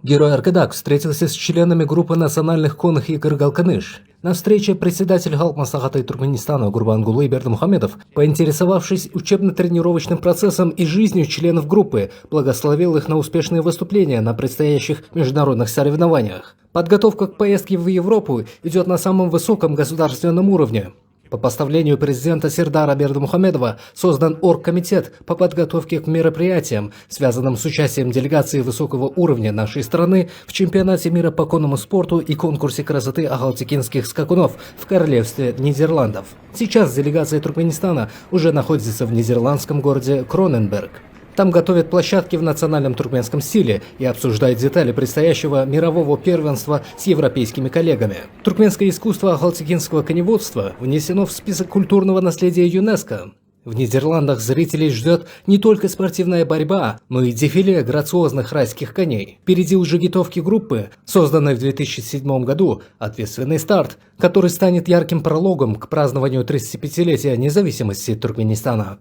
Герой Аркадак встретился с членами группы национальных конных игр «Галканыш». На встрече председатель Халк-Маслахата Туркменистана Гурбангулы Бердымухамедов, поинтересовавшись учебно-тренировочным процессом и жизнью членов группы, благословил их на успешные выступления на предстоящих международных соревнованиях. Подготовка к поездке в Европу идет на самом высоком государственном уровне. По постановлению президента Сердара Бердымухамедова создан оргкомитет по подготовке к мероприятиям, связанным с участием делегации высокого уровня нашей страны в чемпионате мира по конному спорту и конкурсе красоты ахалтекинских скакунов в Королевстве Нидерландов. Сейчас делегация Туркменистана уже находится в нидерландском городе Кроненберг. Там готовят площадки в национальном туркменском стиле и обсуждают детали предстоящего мирового первенства с европейскими коллегами. Туркменское искусство ахалтекинского коневодства внесено в список культурного наследия ЮНЕСКО. В Нидерландах зрителей ждет не только спортивная борьба, но и дефиле грациозных райских коней. Впереди у джигитовки группы, созданной в 2007 году, ответственный старт, который станет ярким прологом к празднованию 35-летия независимости Туркменистана.